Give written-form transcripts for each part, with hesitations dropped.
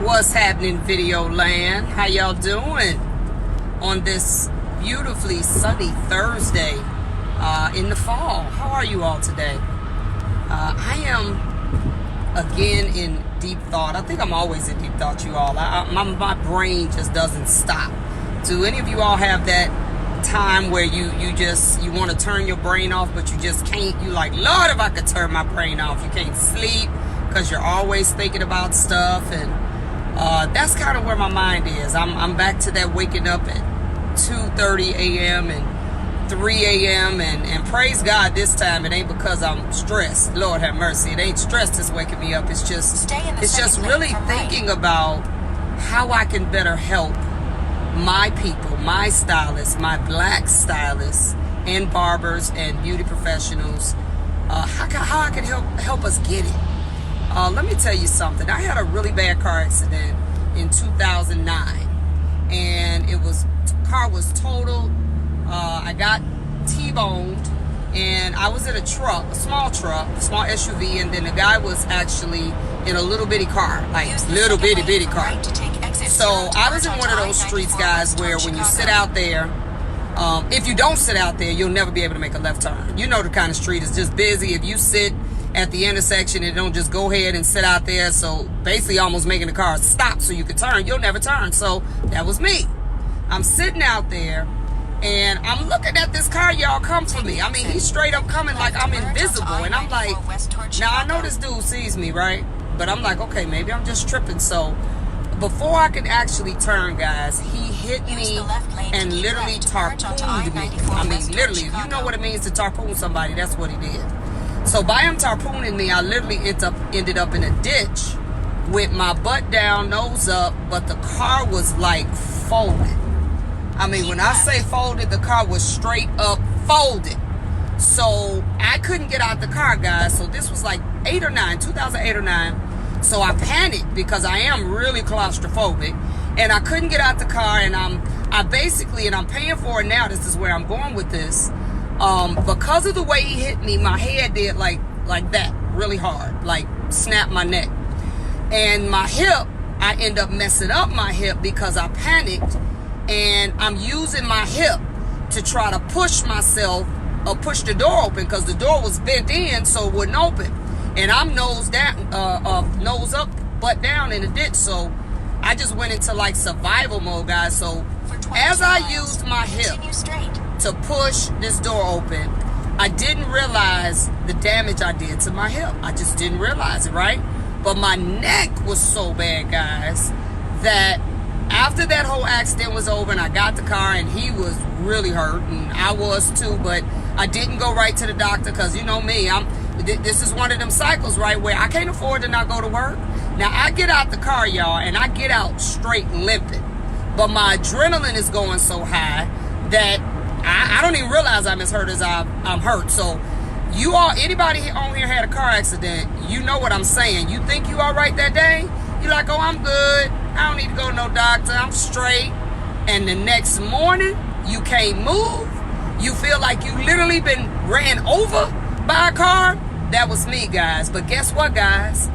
What's happening, video land? How y'all doing on this beautifully sunny Thursday in the fall? How are you all today? I am again in deep thought. I think I'm always in deep thought, you all. My brain just doesn't stop. Do any of you all have that time where you want to turn your brain off, but you just can't? You like, Lord, if I could turn my brain off. You can't sleep because you're always thinking about stuff, and that's kind of where my mind is. I'm back to that waking up at 2:30 a.m. and 3 a.m. and praise God this time it ain't because I'm stressed. Lord have mercy. It ain't stress that's waking me up. It's just really thinking about how I can better help my people, my stylists, my black stylists and barbers and beauty professionals. How I can help us get it. Let me tell you something. I had a really bad car accident in 2009, and car was totaled. I got T-boned, and I was in a small SUV, and then the guy was actually in a little bitty car, little bitty car. So I was in one of those streets, guys, where when you sit out there, if you don't sit out there, you'll never be able to make a left turn. You know the kind of street is just busy. If you sit at the intersection and don't just go ahead and sit out there, so basically almost making the car stop so you can turn, you'll never turn. So that was me. I'm sitting out there and I'm looking at this car, y'all, come for me. I mean, he's straight up coming like I'm invisible, and I'm like, now I know this dude sees me, right? But I'm like, okay, maybe I'm just tripping. So before I could actually turn, guys, he hit me and literally tarpooned me. I mean, literally, if you know what it means to tarpoon somebody, that's what he did. So by him tarpooning me, I literally ended up in a ditch with my butt down, nose up, but the car was like folded. I mean, when I say folded, the car was straight up folded. So I couldn't get out the car, guys. So this was like 2008 or 9. So I panicked because I am really claustrophobic, and I couldn't get out the car, and I'm paying for it now. This is where I'm going with this. Because of the way he hit me, my head did like that really hard, like snapped my neck. And my hip, I end up messing up my hip because I panicked, and I'm using my hip to try to push myself or push the door open because the door was bent in so it wouldn't open. And I'm nose up, butt down in the ditch. So I just went into like survival mode, guys. So as I used my hip to push this door open, I didn't realize the damage I did to my hip. I just didn't realize it, right? But my neck was so bad, guys, that after that whole accident was over and I got the car, and he was really hurt and I was too, but I didn't go right to the doctor because you know me, this is one of them cycles, right, where I can't afford to not go to work. Now I get out the car, y'all, and I get out straight limping, but my adrenaline is going so high that I don't even realize I'm as hurt as I'm hurt. So you all, anybody on here had a car accident, you know what I'm saying. You think you all right that day, you're like, oh, I'm good, I don't need to go to no doctor, I'm straight. And the next morning you can't move, you feel like you literally been ran over by a car. That was me, guys. But guess what, guys,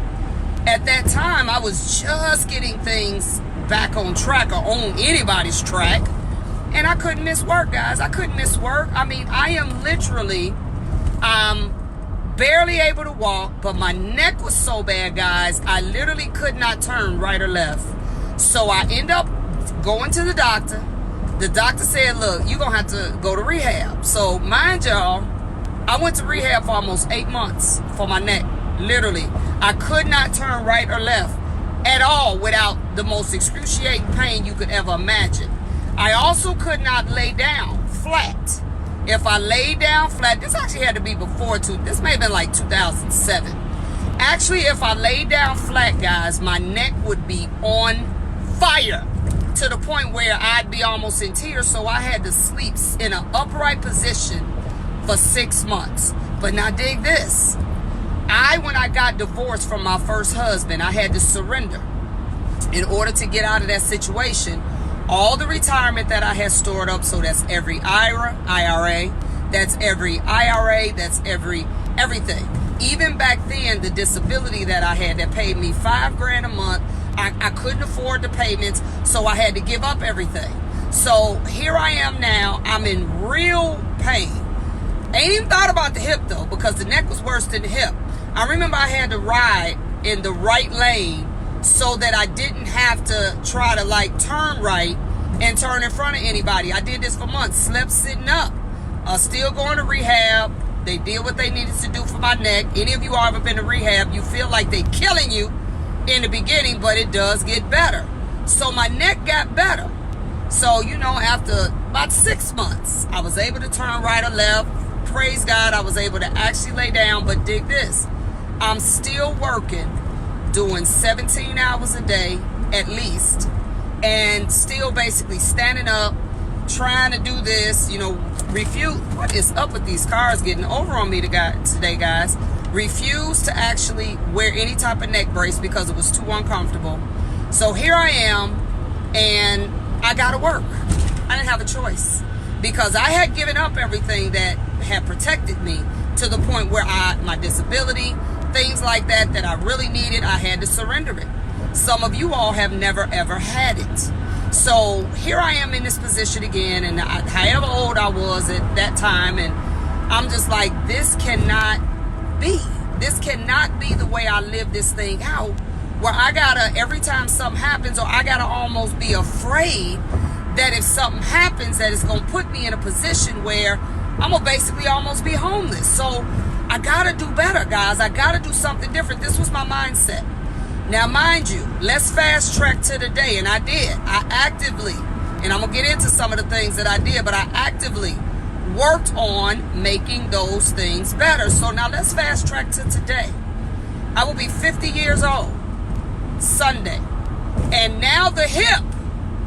at that time I was just getting things back on track, or on anybody's track. And I couldn't miss work, guys. I couldn't miss work. I mean, I am literally, barely able to walk, but my neck was so bad, guys, I literally could not turn right or left. So I end up going to the doctor. The doctor said, look, you're going to have to go to rehab. So mind y'all, I went to rehab for almost 8 months for my neck. Literally, I could not turn right or left at all without the most excruciating pain you could ever imagine. I also could not lay down flat. If I laid down flat, this actually had to be before this may have been like 2007. Actually, if I laid down flat, guys, my neck would be on fire to the point where I'd be almost in tears. So I had to sleep in an upright position for 6 months. But now dig this. When I got divorced from my first husband, I had to surrender in order to get out of that situation. All the retirement that I had stored up, so that's every IRA, that's every IRA, that's everything. Even back then, the disability that I had that paid me $5 grand a month, I I couldn't afford the payments, so I had to give up everything. So here I am now. I'm in real pain. Ain't even thought about the hip though, because the neck was worse than the hip. I remember I had to ride in the right lane so that I didn't have to try to like turn right and turn in front of anybody. I did this for months, slept sitting up. Still going to rehab. They did what they needed to do for my neck. Any of you all ever been to rehab, you feel like they killing you in the beginning, but it does get better. So my neck got better. So, you know, after about 6 months, I was able to turn right or left. Praise God, I was able to actually lay down, but dig this. I'm still working, doing 17 hours a day at least, and still basically standing up, trying to do this, you know, refuse. What is up with these cars getting over on me today, guys? Refuse to actually wear any type of neck brace because it was too uncomfortable. So here I am, and I gotta work. I didn't have a choice because I had given up everything that had protected me to the point where my disability, things like that I really needed, I had to surrender it. Some of you all have never ever had it. So here I am in this position again, and however old I was at that time, and I'm just like, this cannot be. This cannot be the way I live this thing out, where I gotta, every time something happens, or I gotta almost be afraid that if something happens, that it's gonna put me in a position where I'm gonna basically almost be homeless. So I gotta do better, guys. I gotta do something different. This was my mindset. Now, mind you, let's fast track to the day, and I did. I actively, and I'm gonna get into some of the things that I did, but I actively worked on making those things better. So now let's fast track to today. I will be 50 years old Sunday, and now the hip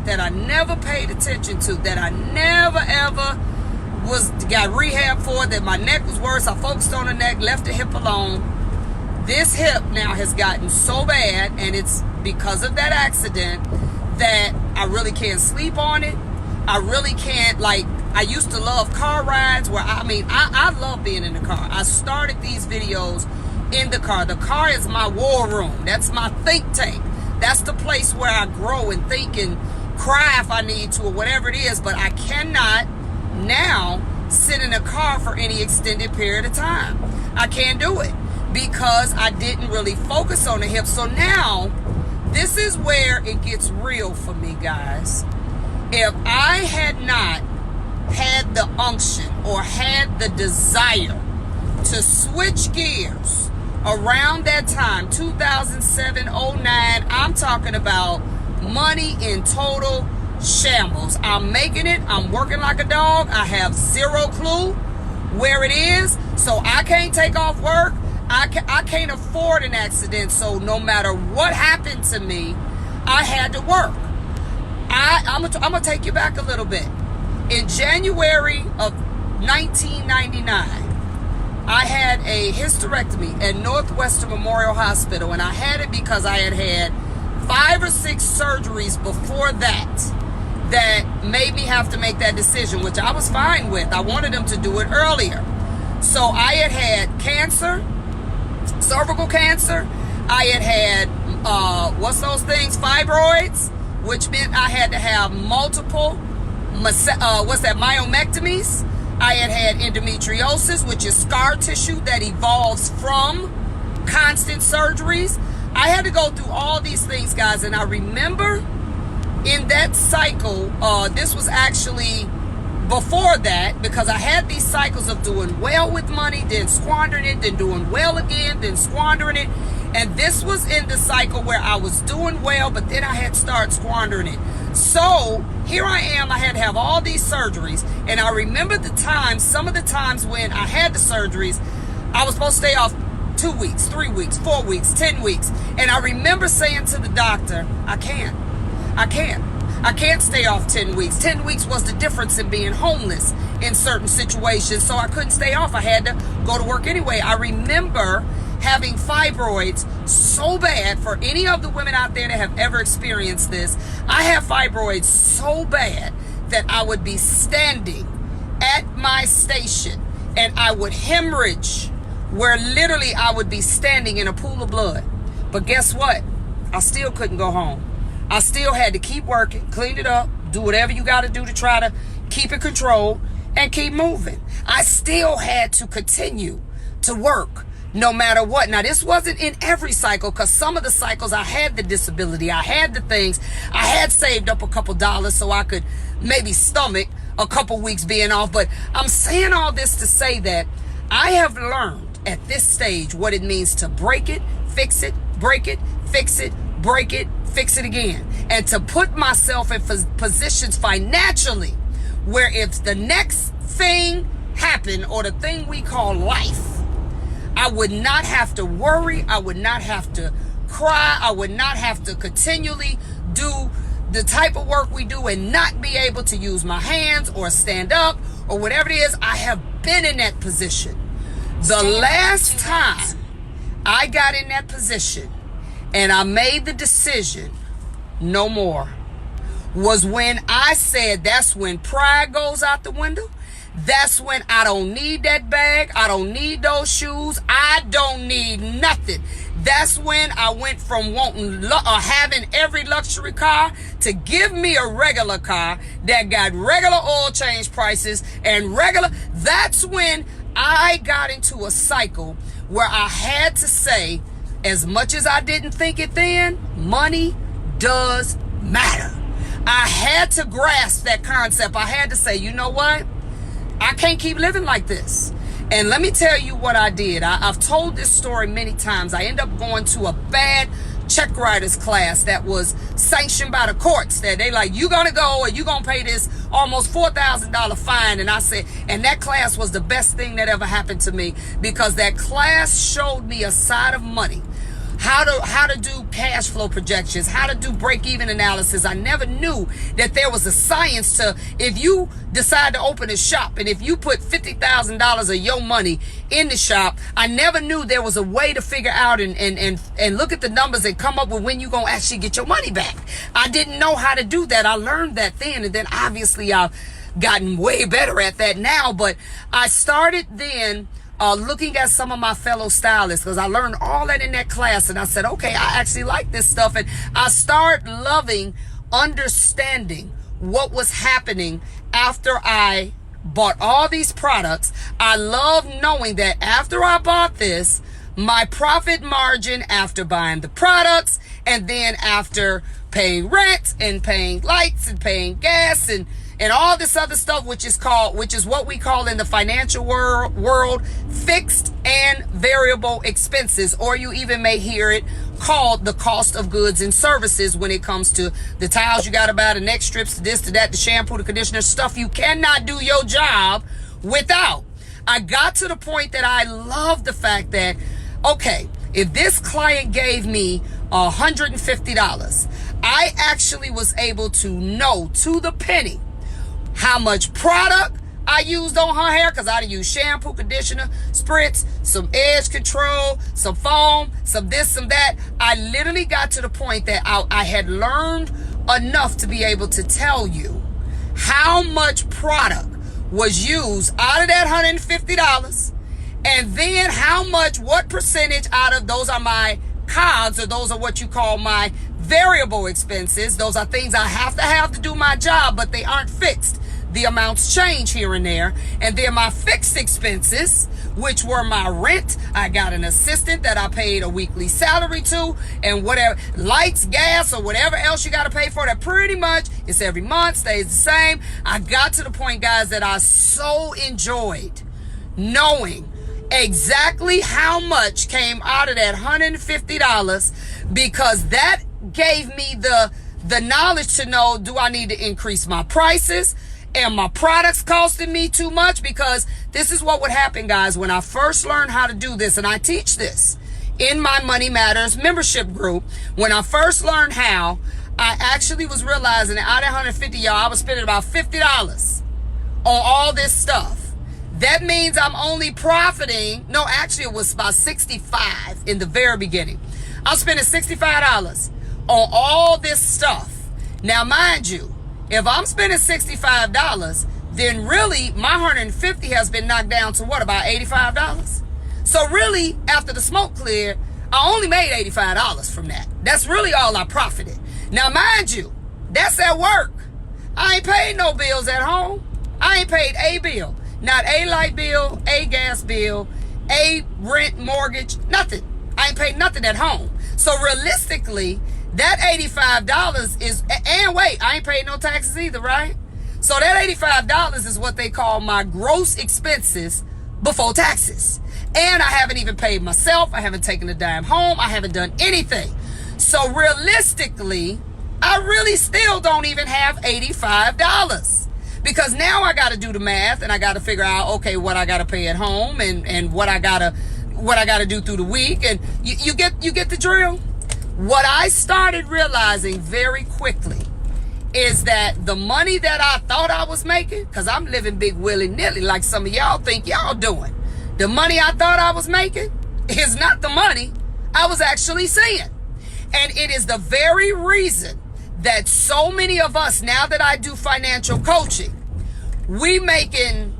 that I never paid attention to, that I never ever got rehab for, that my neck was worse, I focused on the neck, left the hip alone. This hip now has gotten so bad, and it's because of that accident, that I really can't sleep on it. I really can't, like, I used to love car rides where, I love being in the car. I started these videos in the car. The car is my war room. That's my think tank. That's the place where I grow and think and cry if I need to, or whatever it is. But I cannot now sit in a car for any extended period of time. I can't do it because I didn't really focus on the hip. So now this is where it gets real for me, guys. If I had not had the unction or had the desire to switch gears around that time, 2007, 09, I'm talking about money in total shambles. I'm making it. I'm working like a dog. I have zero clue where it is. So I can't take off work. I can't afford an accident. So no matter what happened to me, I had to work. I'm gonna take you back a little bit. In January of 1999, I had a hysterectomy at Northwestern Memorial Hospital, and I had it because I had had 5 or 6 surgeries before that made me have to make that decision, which I was fine with. I wanted them to do it earlier. So I had had cancer, cervical cancer. I had what's those things? Fibroids, which meant I had to have multiple myomectomies. I had endometriosis, which is scar tissue that evolves from constant surgeries. I had to go through all these things, guys, and I remember in that cycle, this was actually before that, because I had these cycles of doing well with money, then squandering it, then doing well again, then squandering it. And this was in the cycle where I was doing well, but then I had started squandering it. So here I am, I had to have all these surgeries. And I remember the times, some of the times when I had the surgeries, I was supposed to stay off 2 weeks, 3 weeks, 4 weeks, 10 weeks. And I remember saying to the doctor, I can't stay off 10 weeks. 10 weeks was the difference in being homeless in certain situations. So I couldn't stay off. I had to go to work anyway. I remember having fibroids so bad. For any of the women out there that have ever experienced this, I have fibroids so bad that I would be standing at my station and I would hemorrhage, where literally I would be standing in a pool of blood. But guess what? I still couldn't go home. I still had to keep working, clean it up, do whatever you got to do to try to keep it controlled and keep moving. I still had to continue to work no matter what. Now, this wasn't in every cycle, because some of the cycles I had the disability, I had the things, I had saved up a couple dollars so I could maybe stomach a couple weeks being off. But I'm saying all this to say that I have learned at this stage what it means to break it, fix it, break it, fix it, break it, fix it again. And to put myself in positions financially where if the next thing happened, or the thing we call life, I would not have to worry. I would not have to cry. I would not have to continually do the type of work we do and not be able to use my hands or stand up or whatever it is. I have been in that position. The last time I got in that position and I made the decision, no more, was when I said that's when pride goes out the window. That's when I don't need that bag. I don't need those shoes. I don't need nothing. That's when I went from wanting having every luxury car to give me a regular car that got regular oil change prices and regular. That's when I got into a cycle where I had to say, as much as I didn't think it then, money does matter. I had to grasp that concept. I had to say, you know what? I can't keep living like this. And let me tell you what I did. I've told this story many times. I ended up going to a bad check writers class that was sanctioned by the courts, that they like, you gonna go or you gonna pay this almost $4,000 fine. And I said, and that class was the best thing that ever happened to me, because that class showed me a side of money. How to do cash flow projections, how to do break-even analysis. I never knew that there was a science to, if you decide to open a shop and if you put $50,000 of your money in the shop, I never knew there was a way to figure out and look at the numbers and come up with when you're going to actually get your money back. I didn't know how to do that. I learned that then, and then obviously I've gotten way better at that now. But I started then looking at some of my fellow stylists, because I learned all that in that class, and I said, okay, I actually like this stuff. And I started loving understanding what was happening after I bought all these products. I love knowing that after I bought this, my profit margin after buying the products, and then after paying rent and paying lights and paying gas and all this other stuff, which is what we call in the financial world fixed and variable expenses, or you even may hear it called the cost of goods and services when it comes to the towels you got to buy, the neck strips, the this, to that, the shampoo, the conditioner, stuff you cannot do your job without. I got to the point that I love the fact that, okay, if this client gave me $150, I actually was able to know to the penny how much product I used on her hair, because I used shampoo, conditioner, spritz, some edge control, some foam, some this, some that. I literally got to the point that I had learned enough to be able to tell you how much product was used out of that $150, and then how much, what percentage out of those are my COGS, or those are what you call my variable expenses. Those are things I have to do my job, but they aren't fixed. The amounts change here and there. And then my fixed expenses, which were my rent. I got an assistant that I paid a weekly salary to, and whatever, lights, gas, or whatever else you got to pay for, that pretty much it's every month, stays the same. I got to the point, guys, that I so enjoyed knowing exactly how much came out of that $150, because that gave me the knowledge to know, do I need to increase my prices? And my products costing me too much? Because this is what would happen, guys, when I first learned how to do this, and I teach this in my Money Matters membership group. When I first learned how, I actually was realizing that out of 150, y'all, I was spending about $50 on all this stuff. That means I'm only profiting, no, actually it was about $65 in the very beginning. I was spending $65 on all this stuff. Now, mind you, if I'm spending $65, then really my $150 has been knocked down to what, about $85? So really, after the smoke cleared, I only made $85 from that. That's really all I profited. Now, mind you, that's at work. I ain't paid no bills at home. I ain't paid a bill. Not a light bill, a gas bill, a rent, mortgage, nothing. I ain't paid nothing at home. So realistically, that $85 is, and wait, I ain't paid no taxes either, right? So that $85 is what they call my gross expenses before taxes. And I haven't even paid myself. I haven't taken a dime home. I haven't done anything. So realistically, I really still don't even have $85. Because now I got to do the math and I got to figure out, okay, what I got to pay at home and what I got to do through the week. And you get the drill. What I started realizing very quickly is that the money that I thought I was making, because I'm living big willy-nilly like some of y'all think y'all doing. The money I thought I was making is not the money I was actually seeing. And it is the very reason that so many of us, now that I do financial coaching, we making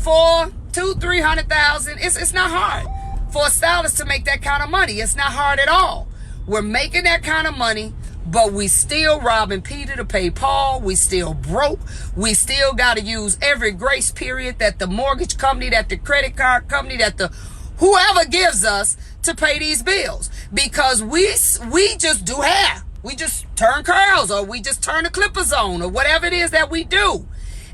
$200,000-300,000. It's not hard for a stylist to make that kind of money. It's not hard at all. We're making that kind of money, but we still robbing Peter to pay Paul. We still broke. We still got to use every grace period that the mortgage company, that the credit card company, that the whoever gives us to pay these bills, because we just do hair. We just turn curls, or we just turn the clippers on, or whatever it is that we do.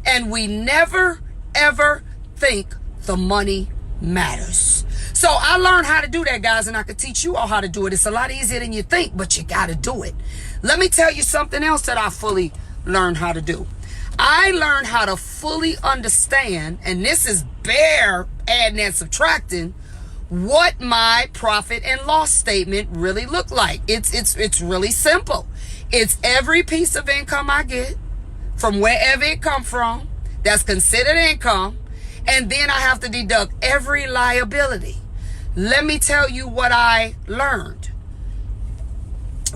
And we never, ever think the money matters. So I learned how to do that, guys, and I could teach you all how to do it. It's a lot easier than you think, but you got to do it. Let me tell you something else that I fully learned how to do. I learned how to fully understand, and this is bare adding and subtracting, what my profit and loss statement really look like. It's really simple. It's every piece of income I get from wherever it come from that's considered income, and then I have to deduct every liability. Let me tell you what I learned.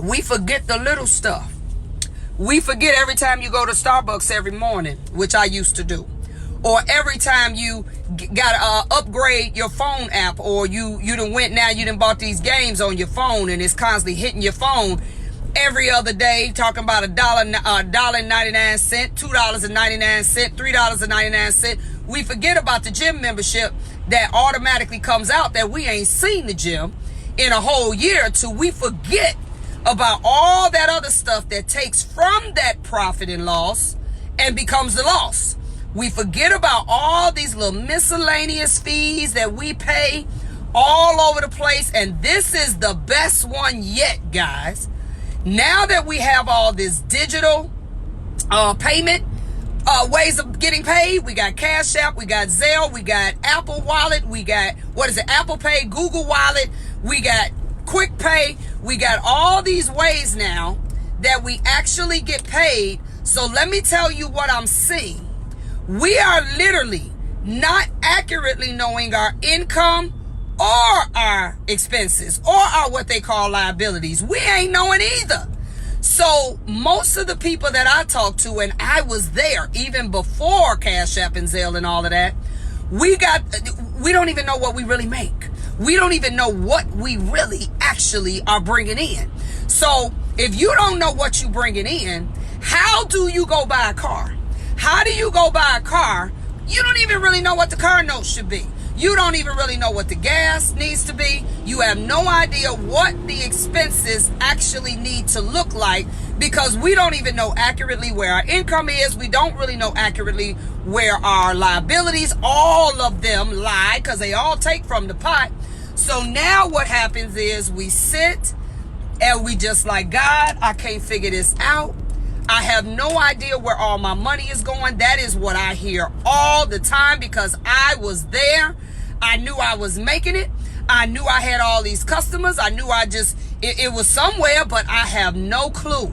We forget the little stuff. We forget every time you go to Starbucks every morning, which I used to do. Or every time you got to upgrade your phone app, or you done went now, you done bought these games on your phone and it's constantly hitting your phone every other day, talking about $1.99, $2.99, $3.99. We forget about the gym membership that automatically comes out that we ain't seen the gym in a whole year or two. We forget about all that other stuff that takes from that profit and loss and becomes the loss. We forget about all these little miscellaneous fees that we pay all over the place. And this is the best one yet, guys. Now that we have all this digital payment ways of getting paid, we got Cash App, we got Zelle, we got Apple Wallet, we got, Apple Pay, Google Wallet, we got Quick Pay. We got all these ways now that we actually get paid. So let me tell you what I'm seeing. We are literally not accurately knowing our income or our expenses or our what they call liabilities. We ain't knowing either. So most of the people that I talk to, and I was there even before Cash App and Zelle and all of that, we don't even know what we really make. We don't even know what we really actually are bringing in. So if you don't know what you're bringing in, how do you go buy a car? How do you go buy a car? You don't even really know what the car note should be. You don't even really know what the gas needs to be. You have no idea what the expenses actually need to look like, because we don't even know accurately where our income is. We don't really know accurately where our liabilities, all of them lie, because they all take from the pot. So now what happens is we sit and we just like, God, I can't figure this out. I have no idea where all my money is going. That is what I hear all the time, because I was there. I knew I was making it. I knew I had all these customers. I knew it was somewhere, but I have no clue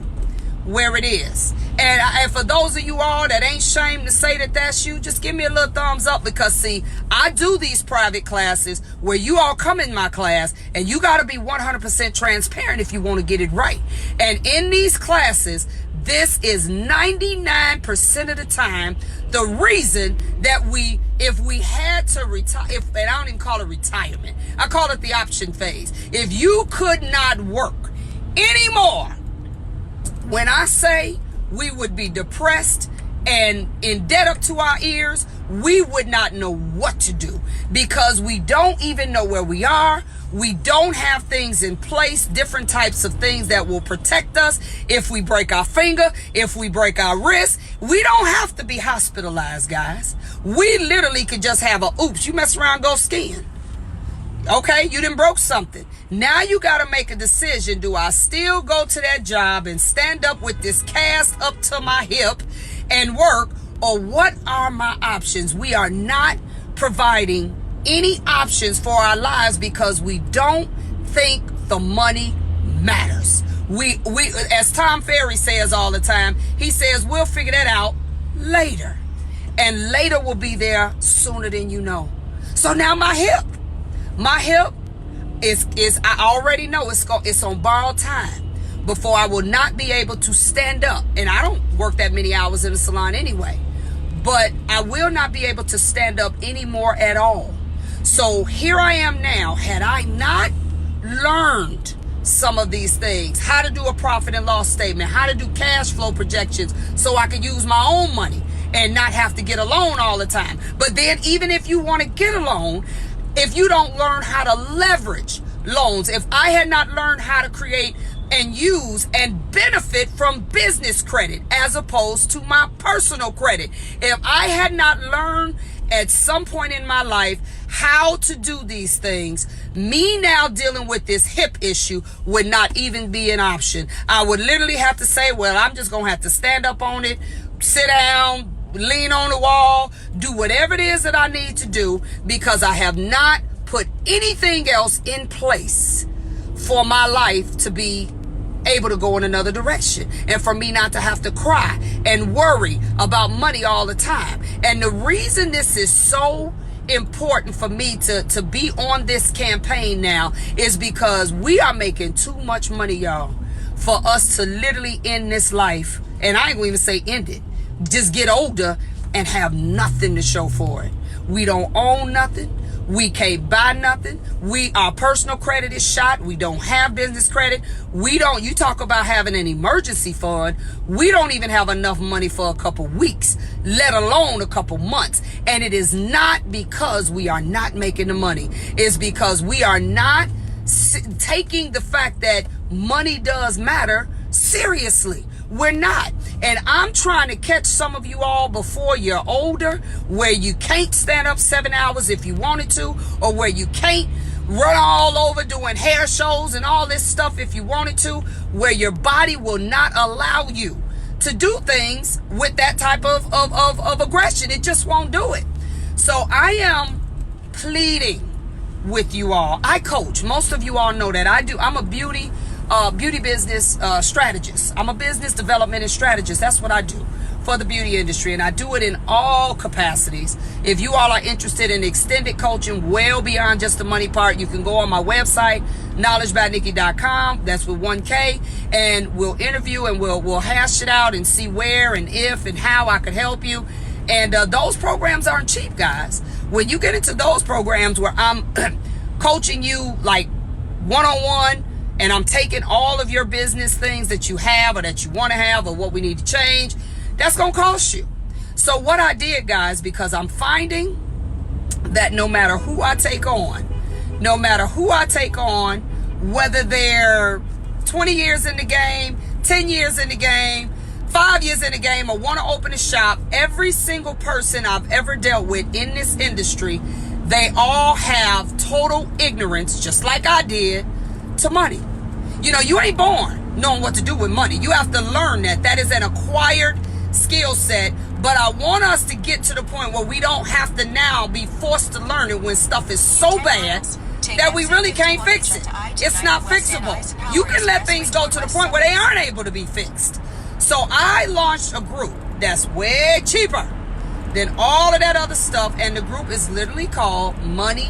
where it is. And for those of you all that ain't ashamed to say that that's you, just give me a little thumbs up, because see, I do these private classes where you all come in my class, and you got to be 100% transparent if you want to get it right. And in these classes, this is 99% of the time the reason that if we had to retire, and I don't even call it retirement, I call it the option phase. If you could not work anymore, When I say we would be depressed and in debt up to our ears, we would not know what to do because we don't even know where we are. We don't have things in place, different types of things that will protect us if we break our finger, if we break our wrist. We don't have to be hospitalized, guys. We literally could just have a oops, you mess around, go skiing. Okay, you done broke something. Now you got to make a decision. Do I still go to that job and stand up with this cast up to my hip and work, or what are my options? We are not providing any options for our lives because we don't think the money matters. We as Tom Ferry says all the time, he says we'll figure that out later, and later will be there sooner than you know. So now my hip is I already know it's on borrowed time before I will not be able to stand up, and I don't work that many hours in the salon anyway, but I will not be able to stand up anymore at all. So here I am now. Had I not learned some of these things, how to do a profit and loss statement, how to do cash flow projections so I could use my own money and not have to get a loan all the time. But then even if you want to get a loan, if you don't learn how to leverage loans, if I had not learned how to create and use and benefit from business credit as opposed to my personal credit, if I had not learned at some point in my life how to do these things, me now dealing with this hip issue would not even be an option. I would literally have to say, well, I'm just going to have to stand up on it, sit down, lean on the wall, do whatever it is that I need to do because I have not put anything else in place for my life to be able to go in another direction, and for me not to have to cry and worry about money all the time. And the reason this is so important for me to be on this campaign now is because we are making too much money, y'all, for us to literally end this life, and I ain't gonna even say end it, just get older and have nothing to show for it. We don't own nothing. We can't buy nothing. Our personal credit is shot. We don't have business credit. You talk about having an emergency fund. We don't even have enough money for a couple weeks, let alone a couple months. And it is not because we are not making the money. It's because we are not taking the fact that money does matter seriously. We're not. And I'm trying to catch some of you all before you're older, where you can't stand up 7 hours if you wanted to, or where you can't run all over doing hair shows and all this stuff if you wanted to, where your body will not allow you to do things with that type of aggression. It just won't do it. So I am pleading with you all. I coach. Most of you all know that I do. I'm a beauty business strategist. I'm a business development and strategist. That's what I do for the beauty industry, and I do it in all capacities. If you all are interested in extended coaching well beyond just the money part, you can go on my website, knowledgebynikki.com. That's with 1K, and we'll interview and we'll hash it out and see where and if and how I could help you. And those programs aren't cheap, guys. When you get into those programs where I'm coaching you like one-on-one, and I'm taking all of your business things that you have or that you want to have or what we need to change, that's going to cost you. So what I did, guys, because I'm finding that no matter who I take on, whether they're 20 years in the game, 10 years in the game, 5 years in the game, or want to open a shop, every single person I've ever dealt with in this industry, they all have total ignorance, just like I did, to money. You know, you ain't born knowing what to do with money. You have to learn that is an acquired skill set. But I want us to get to the point where we don't have to now be forced to learn it when stuff is so bad that we really can't fix it. It's not fixable. You can let things go to the point where they aren't able to be fixed. So I launched a group that's way cheaper than all of that other stuff, and the group is literally called Money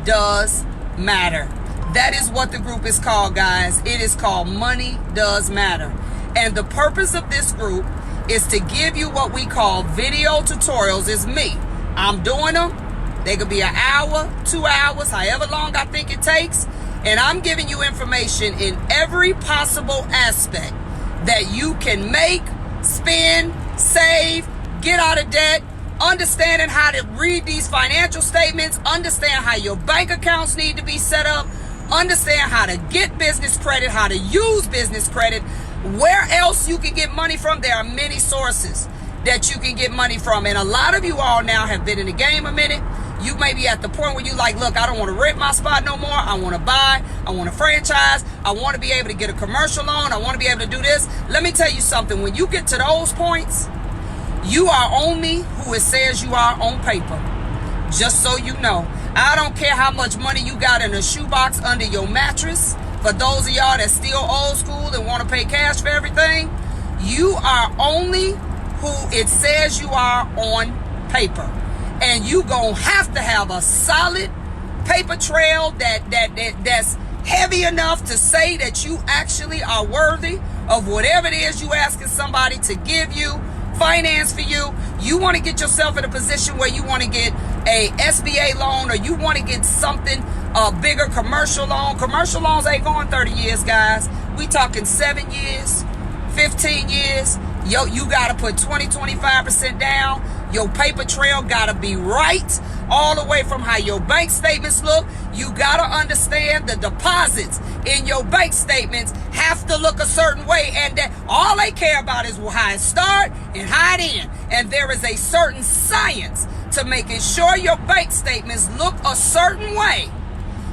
Does Matter. That is what the group is called, guys. It is called Money Does Matter. And the purpose of this group is to give you what we call video tutorials. It's me. I'm doing them. They could be an hour, 2 hours, however long I think it takes. And I'm giving you information in every possible aspect that you can make, spend, save, get out of debt, understanding how to read these financial statements, understand how your bank accounts need to be set up, understand how to get business credit, how to use business credit, where else you can get money from. There are many sources that you can get money from. And a lot of you all now have been in the game a minute. You may be at the point where you like, look, I don't want to rent my spot no more. I want to buy. I want to franchise. I want to be able to get a commercial loan. I want to be able to do this. Let me tell you something. When you get to those points, you are only who it says you are on paper. Just so you know. I don't care how much money you got in a shoebox under your mattress. For those of y'all that's still old school and want to pay cash for everything, you are only who it says you are on paper. And you gonna have to have a solid paper trail that's heavy enough to say that you actually are worthy of whatever it is you asking somebody to give you, finance for you. You want to get yourself in a position where you want to get a SBA loan, or you want to get something, a bigger commercial loan. Commercial loans ain't going 30 years, guys. We talking 7 years, 15 years. Yo, you got to put 20-25% down. Your paper trail got to be right, all the way from how your bank statements look. You got to understand the deposits in your bank statements have to look a certain way, and that all they care about is how it start and how it end. And there is a certain science to making sure your bank statements look a certain way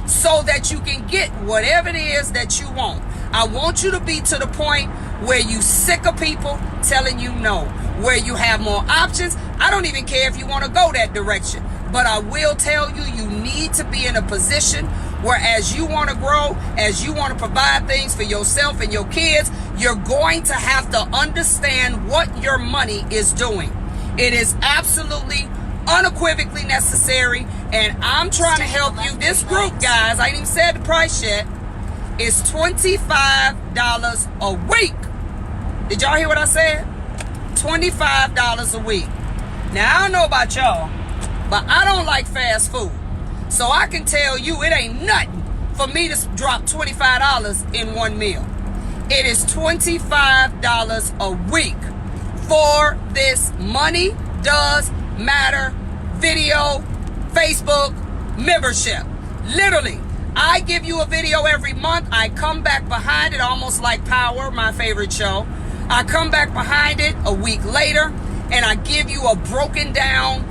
so that you can get whatever it is that you want. I want you to be to the point where you sick of people telling you no, where you have more options. I don't even care if you want to go that direction, but I will tell you, you need to be in a position where, as you want to grow, as you want to provide things for yourself and your kids, you're going to have to understand what your money is doing. It is absolutely unequivocally necessary, and I'm trying to help you. This group, guys, I ain't even said the price yet, is $25 a week. Did y'all hear what I said? $25 a week. Now, I don't know about y'all, but I don't like fast food. So I can tell you it ain't nothing for me to drop $25 in one meal. It is $25 a week for this Money Does Matter video Facebook membership. Literally, I give you a video every month. I come back behind it, almost like Power, my favorite show. I come back behind it a week later, and I give you a broken down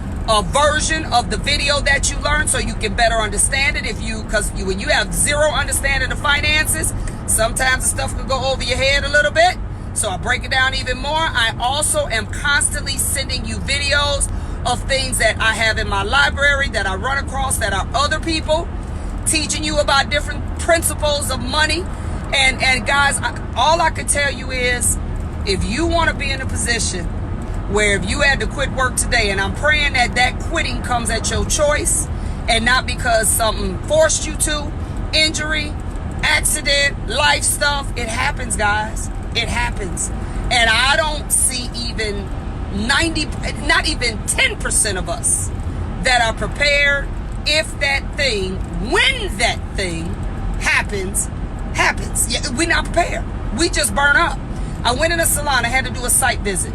version of the video that you learned so you can better understand it. Because when you have zero understanding of finances, sometimes the stuff can go over your head a little bit. So I break it down even more. I also am constantly sending you videos of things that I have in my library that I run across that are other people teaching you about different principles of money. And guys, all I can tell you is, if you want to be in a position where if you had to quit work today, and I'm praying that quitting comes at your choice and not because something forced you to, injury, accident, life stuff, it happens, guys. It happens. And I don't see even 90, not even 10% of us that are prepared if that thing, when that thing happens. Yeah, we're not prepared. We just burn up. I went in a salon. I had to do a site visit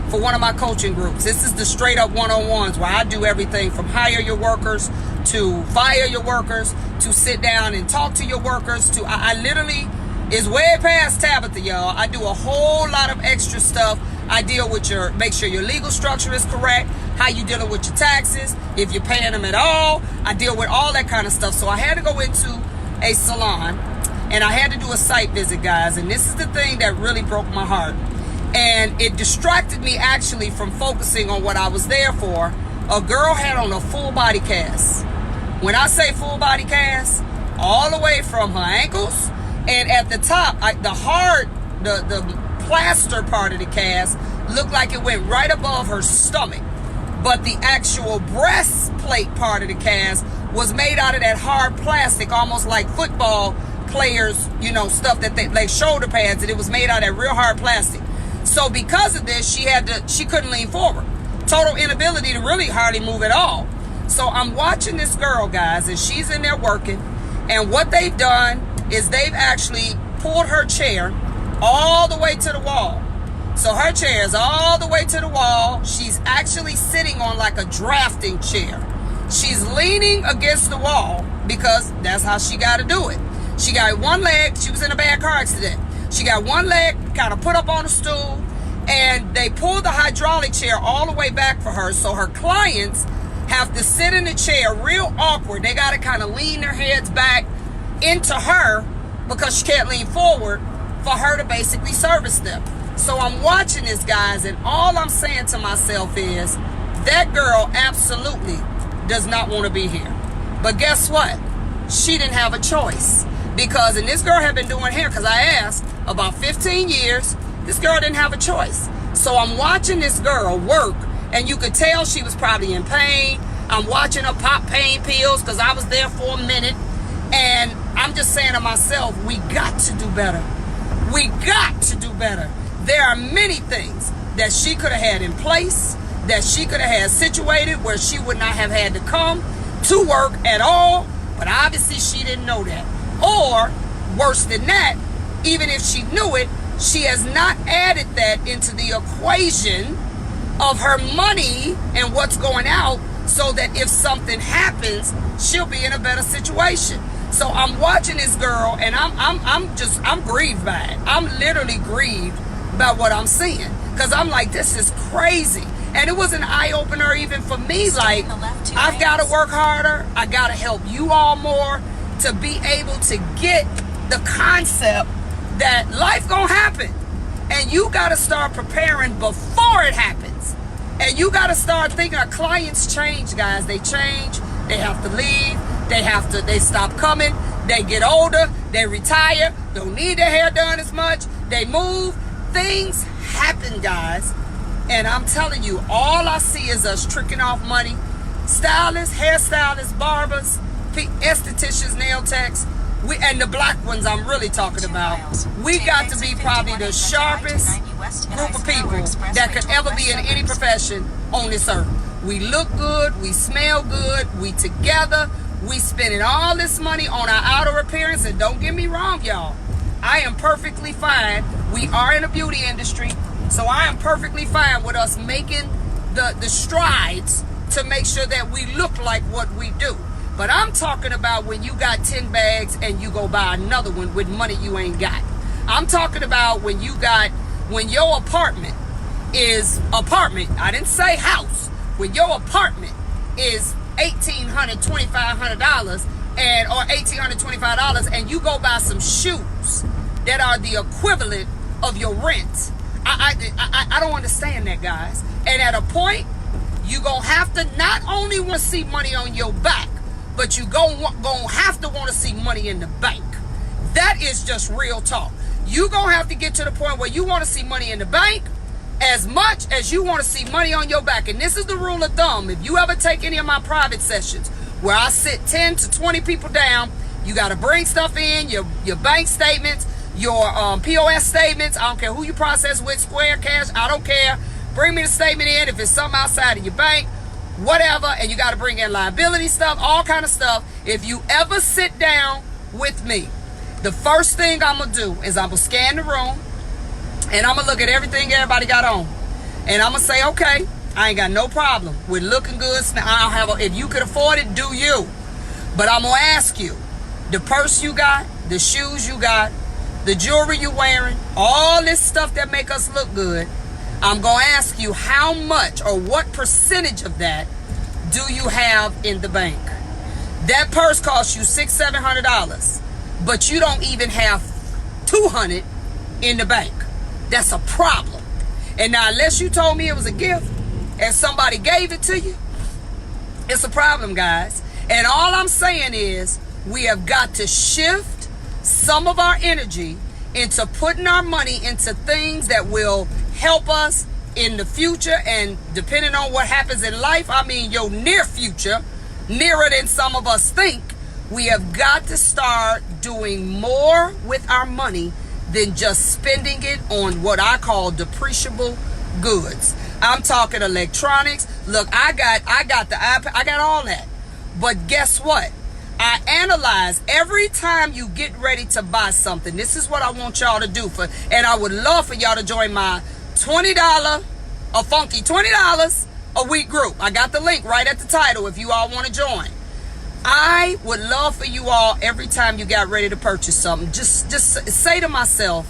for one of my coaching groups. This is the straight up one-on-ones where I do everything from hire your workers to fire your workers to sit down and talk to your workers to I literally is way past Tabitha, y'all. I do a whole lot of extra stuff. I deal with make sure your legal structure is correct, how you dealing with your taxes, if you're paying them at all. I deal with all that kind of stuff. So I had to go into a salon and I had to do a site visit, guys. And this is the thing that really broke my heart. And it distracted me actually from focusing on what I was there for. A girl had on a full body cast. When I say full body cast, all the way from her ankles, and at the top, the plaster part of the cast looked like it went right above her stomach. But the actual breastplate part of the cast was made out of that hard plastic, almost like football players, stuff that they shoulder pads, and it was made out of that real hard plastic. So because of this, she couldn't lean forward. Total inability to really hardly move at all. So I'm watching this girl, guys, and she's in there working. And what they've done is they've actually pulled her chair all the way to the wall. So her chair is all the way to the wall. She's actually sitting on like a drafting chair. She's leaning against the wall because that's how she got to do it. She got one leg. She was in a bad car accident. She got one leg kind of put up on a stool, and they pulled the hydraulic chair all the way back for her. So her clients have to sit in the chair real awkward. They got to kind of lean their heads back into her because she can't lean forward for her to basically service them. So I'm watching this, guys, and all I'm saying to myself is that girl absolutely does not want to be here. But guess what? She didn't have a choice. Because, and this girl had been doing hair, because I asked, about 15 years, this girl didn't have a choice. So I'm watching this girl work, and you could tell she was probably in pain. I'm watching her pop pain pills because I was there for a minute. And I'm just saying to myself, we got to do better. We got to do better. There are many things that she could have had in place, that she could have had situated where she would not have had to come to work at all. But obviously she didn't know that. Or worse than that, even if she knew it, she has not added that into the equation of her money and what's going out, so that if something happens, she'll be in a better situation. So I'm watching this girl, and I'm grieved by it. I'm literally grieved by what I'm seeing, because I'm like, this is crazy. And it was an eye-opener even for me. Like, I've got to work harder. I got to help you all more to be able to get the concept that life gonna happen. And you got to start preparing before it happens. And you got to start thinking. Our clients change, guys. They change. They have to leave. They stop coming. They get older. They retire. Don't need their hair done as much. They move. Things happen, guys. And I'm telling you, all I see is us tricking off money. Stylists, hairstylists, barbers, estheticians, nail techs, and the black ones I'm really talking about. We got to be probably the sharpest group of people that could ever be in any profession on this earth. We look good, we smell good, we together, we spending all this money on our outer appearance. And don't get me wrong, y'all, I am perfectly fine. We are in the beauty industry, so I am perfectly fine with us making the strides to make sure that we look like what we do. But I'm talking about when you got 10 bags and you go buy another one with money you ain't got. I'm talking about when your apartment is I didn't say house. When your apartment is $1,800, $2,500 or $1,825, and you go buy some shoes that are the equivalent of your rent. I don't understand that, guys. And at a point, you gonna have to not only want to see money on your back, but you gonna have to want to see money in the bank. That is just real talk. You gonna have to get to the point where you want to see money in the bank as much as you want to see money on your back. And this is the rule of thumb. If you ever take any of my private sessions where I sit 10 to 20 people down, you got to bring stuff in, your bank statements, your POS statements. I don't care who you process with, Square, Cash, I don't care. Bring me the statement in if it's something outside of your bank, whatever. And you got to bring in liability stuff, all kind of stuff. If you ever sit down with me, the first thing I'm going to do is I'm going to scan the room, and I'm going to look at everything everybody got on. And I'm going to say, okay, I ain't got no problem with looking good. If you could afford it, do you. But I'm going to ask you, the purse you got, the shoes you got, the jewelry you're wearing, all this stuff that make us look good, I'm going to ask you how much or what percentage of that do you have in the bank? That purse costs you $600, $700, but you don't even have $200 in the bank. That's a problem. And now, unless you told me it was a gift and somebody gave it to you, it's a problem, guys. And all I'm saying is we have got to shift some of our energy into putting our money into things that will help us in the future. And depending on what happens in life, I mean your near future, nearer than some of us think, we have got to start doing more with our money than just spending it on what I call depreciable goods. I'm talking electronics. Look, I got the iPad, I got all that. But guess what? I analyze every time you get ready to buy something. This is what I want y'all to do and I would love for y'all to join my $20, a funky $20 a week group. I got the link right at the title if you all want to join. I would love for you all, every time you got ready to purchase something, just say to myself,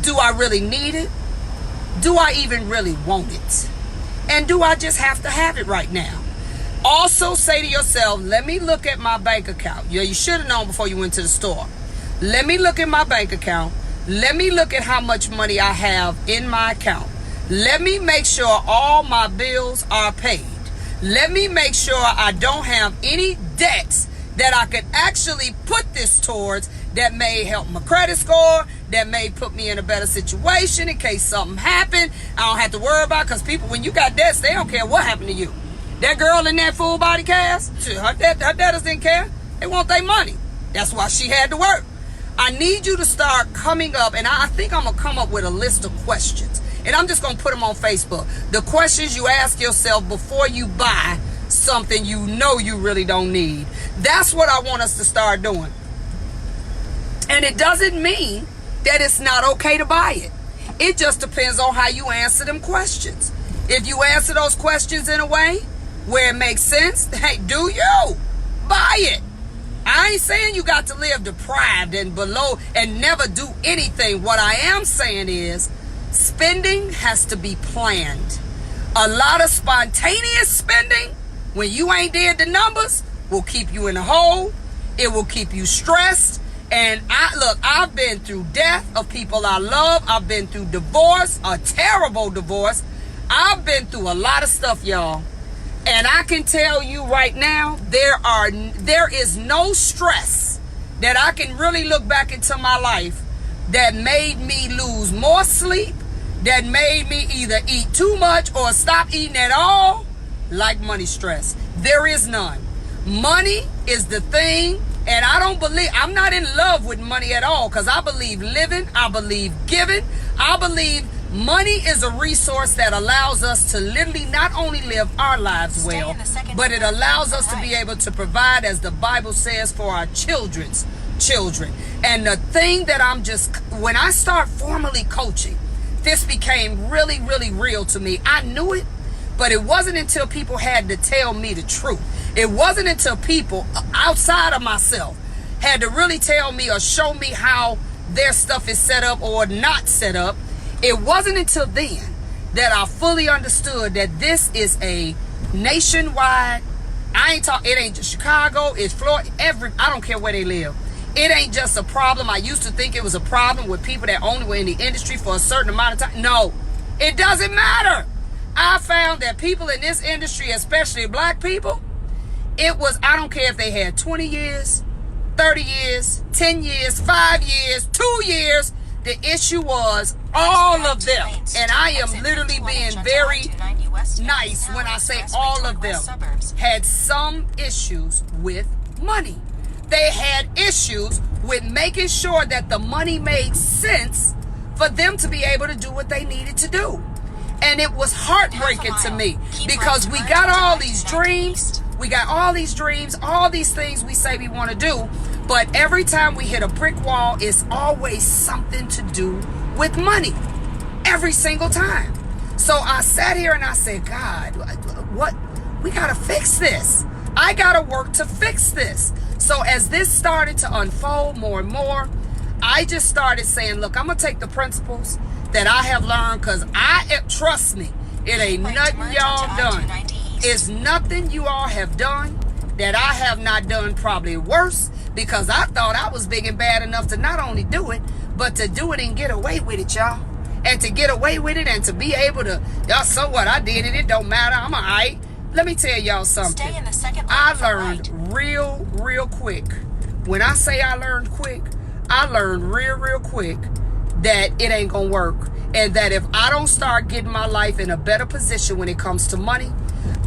do I really need it? Do I even really want it? And do I just have to have it right now? Also say to yourself, let me look at my bank account. Yeah, you should have known before you went to the store. Let me look at my bank account. Let me look at how much money I have in my account. Let me make sure all my bills are paid. Let me make sure I don't have any debts that I could actually put this towards that may help my credit score, that may put me in a better situation in case something happened. I don't have to worry about, because people, when you got debts, they don't care what happened to you. That girl in that full body cast, her debtors didn't care. They want their money. That's why she had to work. I need you to start coming up, and I think I'm going to come up with a list of questions. And I'm just going to put them on Facebook. The questions you ask yourself before you buy something you know you really don't need. That's what I want us to start doing. And it doesn't mean that it's not okay to buy it. It just depends on how you answer them questions. If you answer those questions in a way where it makes sense, hey, do you buy it? I ain't saying you got to live deprived and below and never do anything. What I am saying is spending has to be planned. A lot of spontaneous spending, when you ain't did the numbers, will keep you in a hole. It will keep you stressed. And I've been through death of people I love. I've been through divorce, a terrible divorce. I've been through a lot of stuff, y'all. And I can tell you right now, there is no stress that I can really look back into my life that made me lose more sleep, that made me either eat too much or stop eating at all, like money stress. There is none. Money is the thing, and I'm not in love with money at all, because I believe living, I believe giving, I believe money is a resource that allows us to literally not only live our lives well, but it allows us to be able to provide, as the Bible says, for our children's children. And the thing that when I start formally coaching, this became really, really real to me. I knew it, but it wasn't until people had to tell me the truth. It wasn't until people outside of myself had to really tell me or show me how their stuff is set up or not set up. It wasn't until then that I fully understood that this is a nationwide, it ain't just Chicago, it's Florida, I don't care where they live. It ain't just a problem. I used to think it was a problem with people that only were in the industry for a certain amount of time. No, it doesn't matter. I found that people in this industry, especially black people, I don't care if they had 20 years, 30 years, 10 years, 5 years, 2 years. The issue was all of them, and I am literally being very nice when I say all of them had some issues with money. They had issues with making sure that the money made sense for them to be able to do what they needed to do. And it was heartbreaking to me, because we got all these dreams. We got all these dreams, all these things we say we want to do. But every time we hit a brick wall, it's always something to do with money. Every single time. So I sat here and I said, God, what? We got to fix this. I got to work to fix this. So as this started to unfold more and more, I just started saying, look, I'm going to take the principles that I have learned, because trust me, it ain't nothing y'all done. It's nothing you all have done that I have not done, probably worse, because I thought I was big and bad enough to not only do it, but to do it and get away with it, y'all. And to get away with it and to be able to, y'all, so what? I did it. It don't matter. I'm all right. Let me tell y'all something. Stay in the second I learned real quick. When I say I learned quick, I learned real quick that it ain't gonna work. And that if I don't start getting my life in a better position when it comes to money,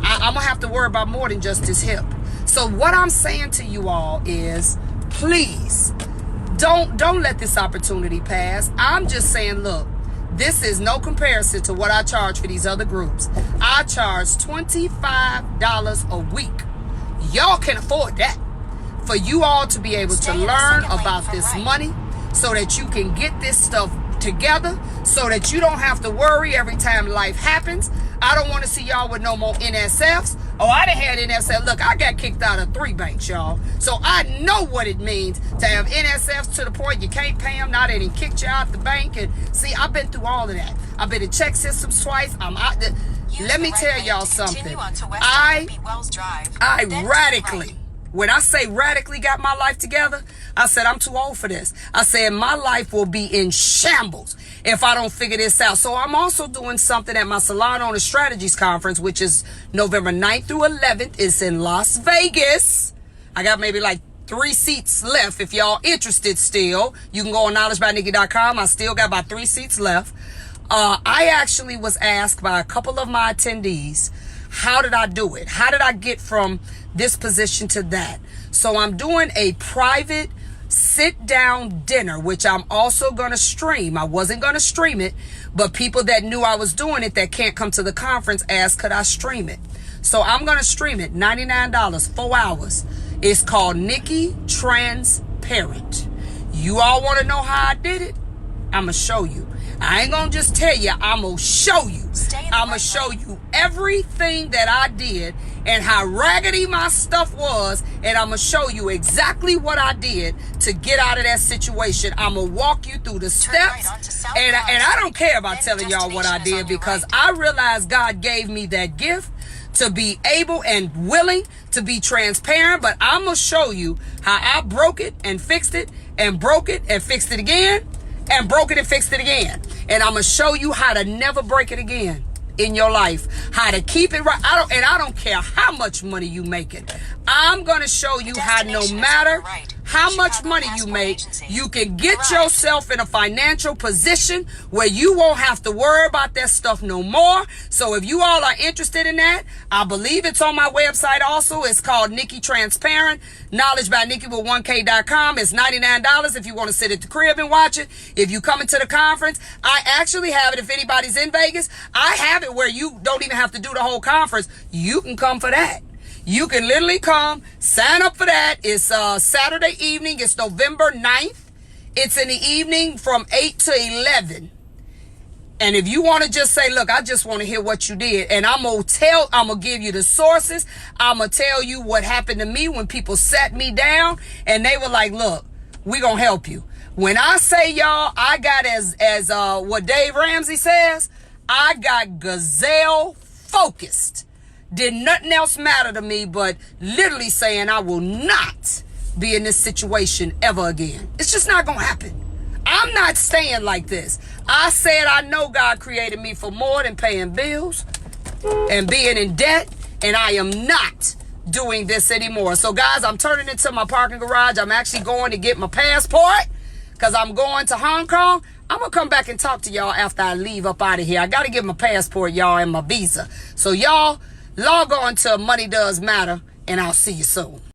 I'm gonna have to worry about more than just this hip. So what I'm saying to you all is, please don't let this opportunity pass. I'm just saying, look, this is no comparison to what I charge for these other groups. I charge $25 a week. Y'all can afford that. For you all to be able to learn about this money so that you can get this stuff together so that you don't have to worry every time life happens. I don't want to see y'all with no more NSFs. Oh, I done had NSF. Look, I got kicked out of 3 banks, y'all. So I know what it means to have NSFs to the point you can't pay them. Now they done kicked you out the bank. And see, I've been through all of that. I've been in check systems twice. I'm out there. Let me tell y'all something. I radically, when I say radically got my life together, I said, I'm too old for this. I said, my life will be in shambles if I don't figure this out. So I'm also doing something at my Salon Owner Strategies Conference, which is November 9th through 11th. It's in Las Vegas. I got maybe like 3 seats left. If y'all interested still, you can go on knowledgebynikki.com. I still got about 3 seats left. I actually was asked by a couple of my attendees, how did I do it? How did I get from this position to that? So I'm doing a private sit-down dinner, which I'm also going to stream. I wasn't going to stream it, but people that knew I was doing it that can't come to the conference asked, could I stream it? So I'm going to stream it, $99, 4 hours. It's called Nikki Transparent. You all want to know how I did it? I'm going to show you. I ain't gonna just tell you, I'm gonna show you. I'm gonna show you everything that I did and how raggedy my stuff was, and I'm gonna show you exactly what I did to get out of that situation. I'm gonna walk you through the steps, and I don't care about telling y'all what I did because I realized God gave me that gift to be able and willing to be transparent, but I'm gonna show you how I broke it and fixed it and broke it and fixed it again and broke it and fixed it again. And I'm going to show you how to never break it again in your life. How to keep it right. I don't care how much money you making. I'm going to show you how no matter how much money you make, you can get yourself in a financial position where you won't have to worry about that stuff no more. So if you all are interested in that, I believe it's on my website also. It's called Nikki Transparent, knowledgebynikki1k.com. It's $99 if you want to sit at the crib and watch it. If you come into the conference, I actually have it. If anybody's in Vegas, I have it where you don't even have to do the whole conference. You can come for that. You can literally come, sign up for that. It's Saturday evening. It's November 9th. It's in the evening from 8 to 11. And if you want to just say, look, I just want to hear what you did. And I'm going to give you the sources. I'm going to tell you what happened to me when people sat me down and they were like, look, we going to help you. When I say y'all, I got as what Dave Ramsey says, I got gazelle focused. Did nothing else matter to me but literally saying I will not be in this situation ever again. It's just not going to happen. I'm not staying like this. I said I know God created me for more than paying bills and being in debt, and I am not doing this anymore. So guys, I'm turning into my parking garage. I'm actually going to get my passport because I'm going to Hong Kong. I'm going to come back and talk to y'all after I leave up out of here. I got to get my passport, y'all, and my visa. So y'all, log on to Money Does Matter, and I'll see you soon.